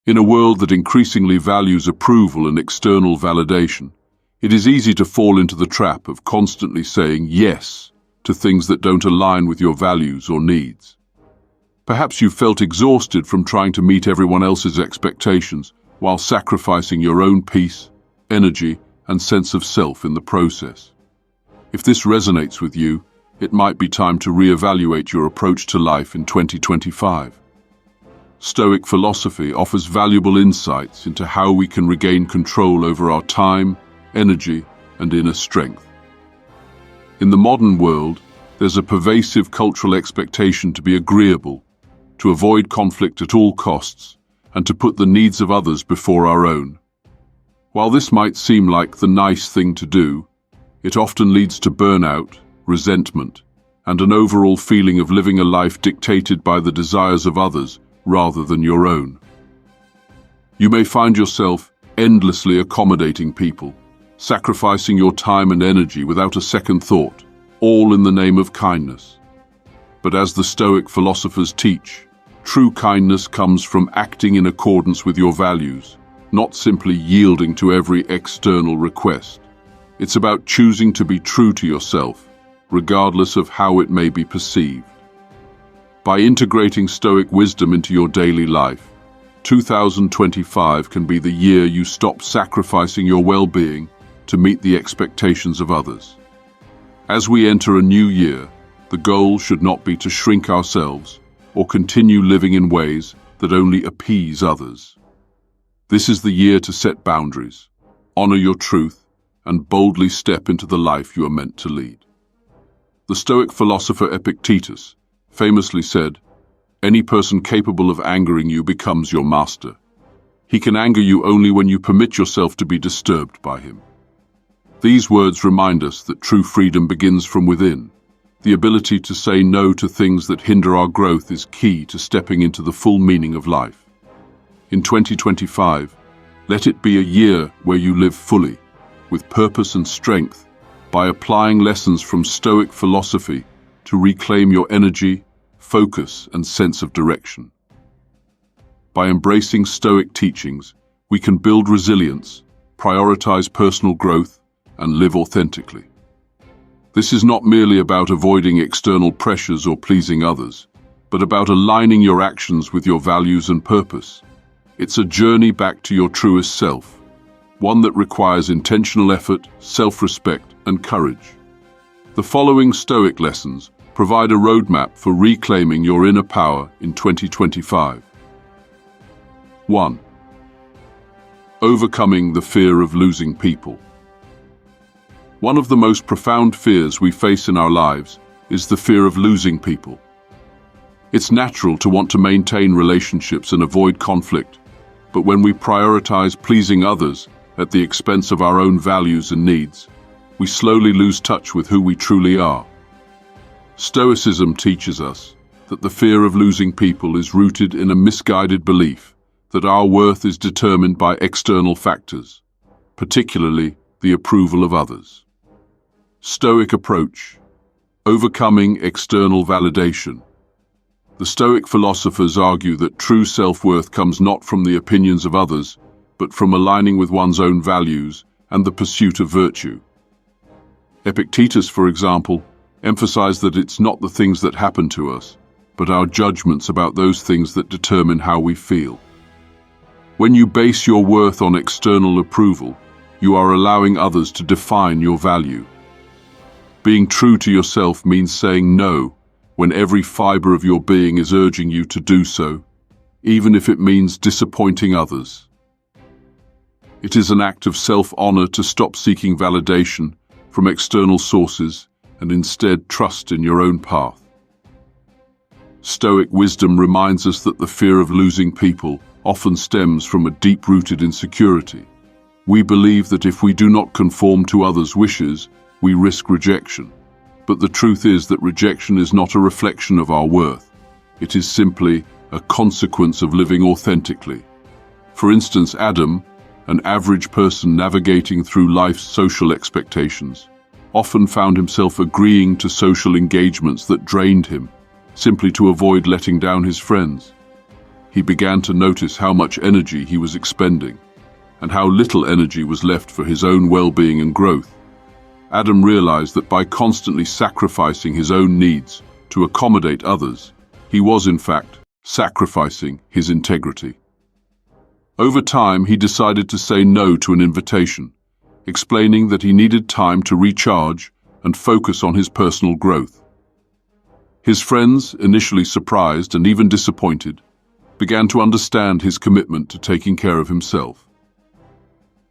In a world that increasingly values approval and external validation, it is easy to fall into the trap of constantly saying yes to things that don't align with your values or needs. Perhaps you've felt exhausted from trying to meet everyone else's expectations while sacrificing your own peace, energy, and sense of self in the process. If this resonates with you, it might be time to reevaluate your approach to life in 2025. Stoic philosophy offers valuable insights into how we can regain control over our time, energy, and inner strength. In the modern world, there's a pervasive cultural expectation to be agreeable, to avoid conflict at all costs, and to put the needs of others before our own. While this might seem like the nice thing to do, it often leads to burnout, resentment, and an overall feeling of living a life dictated by the desires of others rather than your own. You may find yourself endlessly accommodating people, sacrificing your time and energy without a second thought, all in the name of kindness. But as the Stoic philosophers teach, true kindness comes from acting in accordance with your values, not simply yielding to every external request. It's about choosing to be true to yourself, regardless of how it may be perceived. By integrating Stoic wisdom into your daily life, 2025 can be the year you stop sacrificing your well-being to meet the expectations of others. As we enter a new year, the goal should not be to shrink ourselves or continue living in ways that only appease others. This is the year to set boundaries, honor your truth, and boldly step into the life you are meant to lead. The Stoic philosopher Epictetus famously said, "Any person capable of angering you becomes your master. He can anger you only when you permit yourself to be disturbed by him." These words remind us that true freedom begins from within. The ability to say no to things that hinder our growth is key to stepping into the full meaning of life. In 2025, let it be a year where you live fully, with purpose and strength, by applying lessons from Stoic philosophy to reclaim your energy, focus, and sense of direction. By embracing Stoic teachings, we can build resilience, prioritize personal growth, and live authentically. This is not merely about avoiding external pressures or pleasing others, but about aligning your actions with your values and purpose. It's a journey back to your truest self, one that requires intentional effort, self-respect, and courage. The following Stoic lessons provide a roadmap for reclaiming your inner power in 2025. 1. Overcoming the fear of losing people. One of the most profound fears we face in our lives is the fear of losing people. It's natural to want to maintain relationships and avoid conflict, but when we prioritize pleasing others at the expense of our own values and needs, we slowly lose touch with who we truly are. Stoicism teaches us that the fear of losing people is rooted in a misguided belief that our worth is determined by external factors, particularly the approval of others. Stoic approach: overcoming external validation. The Stoic philosophers argue that true self-worth comes not from the opinions of others, but from aligning with one's own values and the pursuit of virtue. Epictetus, for example, emphasized that it's not the things that happen to us, but our judgments about those things that determine how we feel. When you base your worth on external approval, you are allowing others to define your value. Being true to yourself means saying no when every fiber of your being is urging you to do so, even if it means disappointing others. It is an act of self-honor to stop seeking validation from external sources and instead trust in your own path. Stoic wisdom reminds us that the fear of losing people often stems from a deep-rooted insecurity. We believe that if we do not conform to others' wishes, we risk rejection. But the truth is that rejection is not a reflection of our worth. It is simply a consequence of living authentically. For instance, Adam, an average person navigating through life's social expectations, often found himself agreeing to social engagements that drained him, simply to avoid letting down his friends. he began to notice how much energy he was expending, and how little energy was left for his own well-being and growth. Adam realized that by constantly sacrificing his own needs to accommodate others, he was, in fact, sacrificing his integrity. Over time, he decided to say no to an invitation, explaining that he needed time to recharge and focus on his personal growth. His friends, initially surprised and even disappointed, began to understand his commitment to taking care of himself.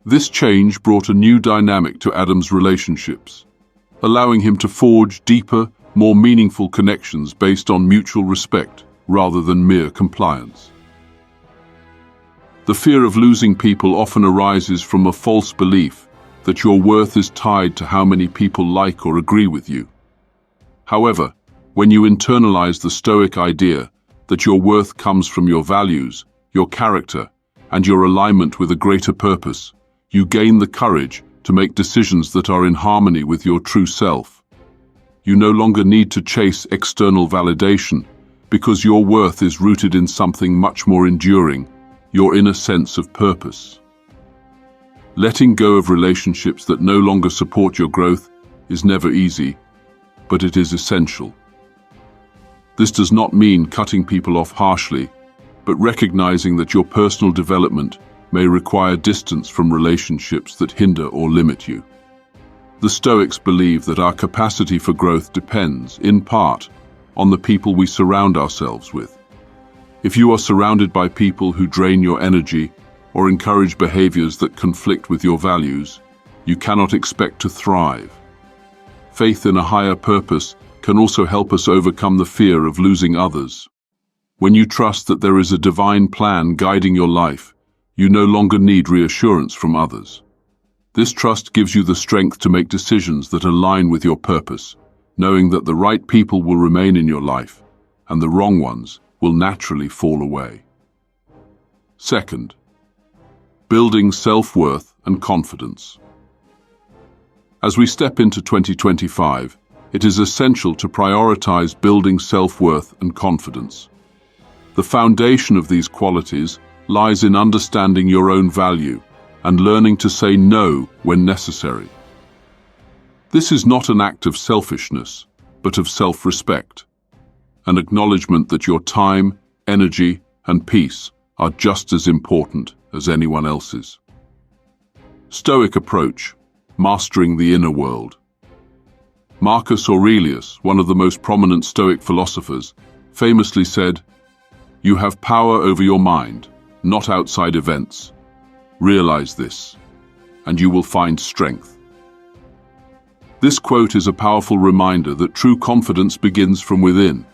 This change brought a new dynamic to Adam's relationships, allowing him to forge deeper, more meaningful connections based on mutual respect rather than mere compliance. The fear of losing people often arises from a false belief that your worth is tied to how many people like or agree with you. However, when you internalize the Stoic idea that your worth comes from your values, your character, and your alignment with a greater purpose, you gain the courage to make decisions that are in harmony with your true self. You no longer need to chase external validation because your worth is rooted in something much more enduring, your inner sense of purpose. Letting go of relationships that no longer support your growth is never easy, but it is essential. This does not mean cutting people off harshly, but recognizing that your personal development may require distance from relationships that hinder or limit you. The Stoics believe that our capacity for growth depends, in part, on the people we surround ourselves with. If you are surrounded by people who drain your energy or encourage behaviors that conflict with your values, you cannot expect to thrive. Faith in a higher purpose can also help us overcome the fear of losing others. When you trust that there is a divine plan guiding your life, you no longer need reassurance from others. This trust gives you the strength to make decisions that align with your purpose, knowing that the right people will remain in your life, and the wrong ones will naturally fall away. Second, building self-worth and confidence. As we step into 2025, it is essential to prioritize building self-worth and confidence. The foundation of these qualities lies in understanding your own value and learning to say no when necessary. This is not an act of selfishness, but of self-respect, an acknowledgement that your time, energy, and peace are just as important as anyone else's. Stoic approach, mastering the inner world. Marcus Aurelius, one of the most prominent Stoic philosophers, famously said, "You have power over your mind, not outside events. Realize this, and you will find strength." This quote is a powerful reminder that true confidence begins from within.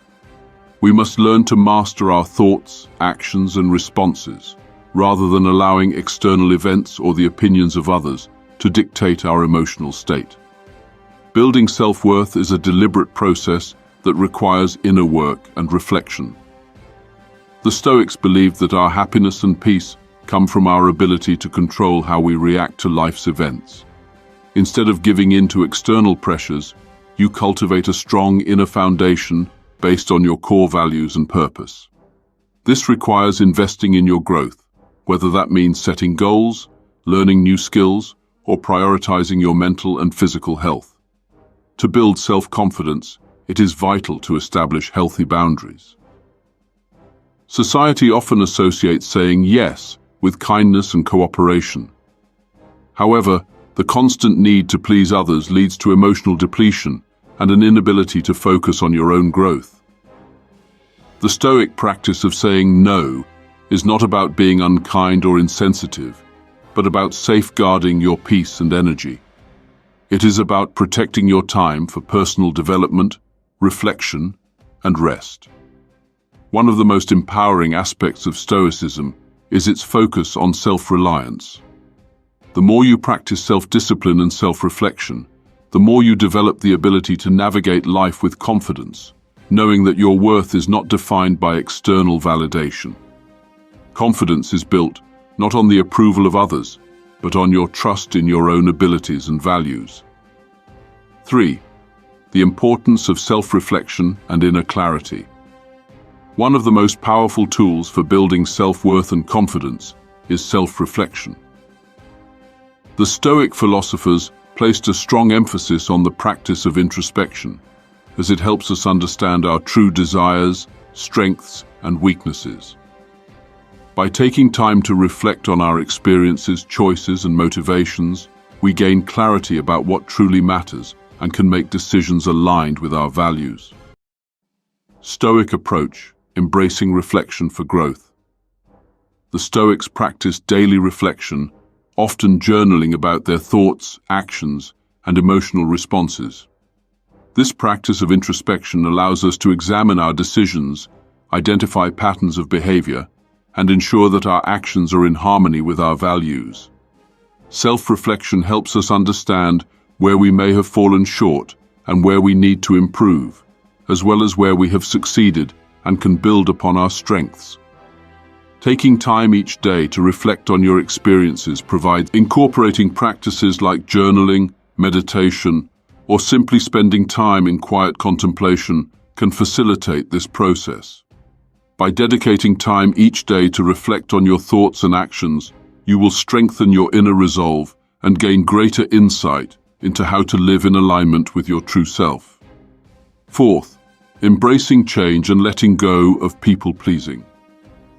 We must learn to master our thoughts, actions, and responses, rather than allowing external events or the opinions of others to dictate our emotional state. Building self-worth is a deliberate process that requires inner work and reflection. The Stoics believed that our happiness and peace come from our ability to control how we react to life's events. Instead of giving in to external pressures, you cultivate a strong inner foundation based on your core values and purpose. This requires investing in your growth, whether that means setting goals, learning new skills, or prioritizing your mental and physical health. To build self-confidence, it is vital to establish healthy boundaries. Society often associates saying yes with kindness and cooperation. However, the constant need to please others leads to emotional depletion and an inability to focus on your own growth. The Stoic practice of saying no is not about being unkind or insensitive, but about safeguarding your peace and energy. It is about protecting your time for personal development, reflection, and rest. One of the most empowering aspects of Stoicism is its focus on self-reliance. The more you practice self-discipline and self-reflection, the more you develop the ability to navigate life with confidence, knowing that your worth is not defined by external validation. Confidence is built not on the approval of others, but on your trust in your own abilities and values. 3. The importance of self-reflection and inner clarity. One of the most powerful tools for building self-worth and confidence is self-reflection. The Stoic philosophers placed a strong emphasis on the practice of introspection, as it helps us understand our true desires, strengths, and weaknesses. By taking time to reflect on our experiences, choices, and motivations, we gain clarity about what truly matters and can make decisions aligned with our values. Stoic approach, embracing reflection for growth. The Stoics practice daily reflection, often journaling about their thoughts, actions, and emotional responses. This practice of introspection allows us to examine our decisions, identify patterns of behavior, and ensure that our actions are in harmony with our values. Self-reflection helps us understand where we may have fallen short and where we need to improve, as well as where we have succeeded and can build upon our strengths. Taking time each day to reflect on your experiences provides incorporating practices like journaling, meditation, or simply spending time in quiet contemplation can facilitate this process. By dedicating time each day to reflect on your thoughts and actions, you will strengthen your inner resolve and gain greater insight into how to live in alignment with your true self. Fourth, embracing change and letting go of people-pleasing.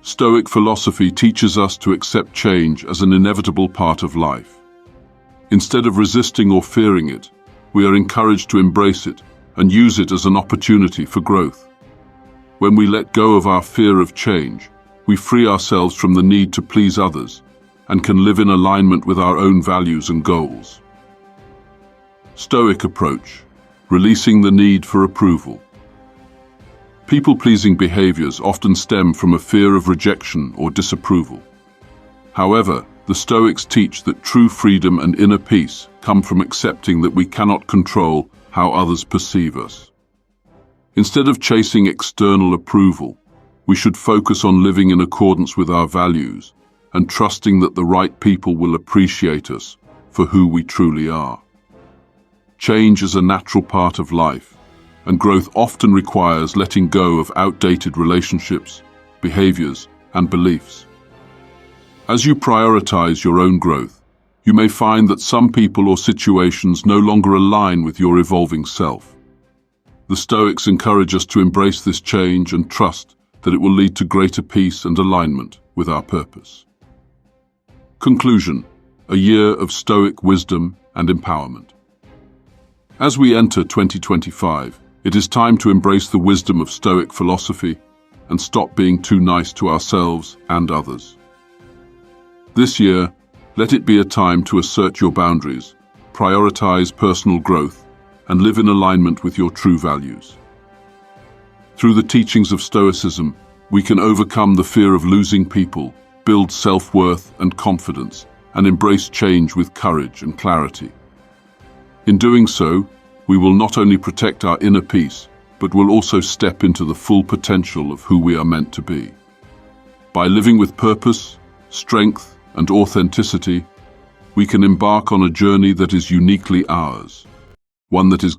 Stoic philosophy teaches us to accept change as an inevitable part of life. Instead of resisting or fearing it, we are encouraged to embrace it and use it as an opportunity for growth. When we let go of our fear of change, we free ourselves from the need to please others and can live in alignment with our own values and goals. Stoic approach, releasing the need for approval. People-pleasing behaviors often stem from a fear of rejection or disapproval. However, the Stoics teach that true freedom and inner peace come from accepting that we cannot control how others perceive us. Instead of chasing external approval, we should focus on living in accordance with our values and trusting that the right people will appreciate us for who we truly are. Change is a natural part of life, and growth often requires letting go of outdated relationships, behaviors, and beliefs. As you prioritize your own growth, you may find that some people or situations no longer align with your evolving self. The Stoics encourage us to embrace this change and trust that it will lead to greater peace and alignment with our purpose. Conclusion: a year of Stoic wisdom and empowerment. As we enter 2025, it is time to embrace the wisdom of Stoic philosophy and stop being too nice to ourselves and others. This year, let it be a time to assert your boundaries, prioritize personal growth, and live in alignment with your true values. Through the teachings of Stoicism, we can overcome the fear of losing people, build self-worth and confidence, and embrace change with courage and clarity. In doing so, we will not only protect our inner peace, but will also step into the full potential of who we are meant to be. By living with purpose, strength, and authenticity, we can embark on a journey that is uniquely ours, one that is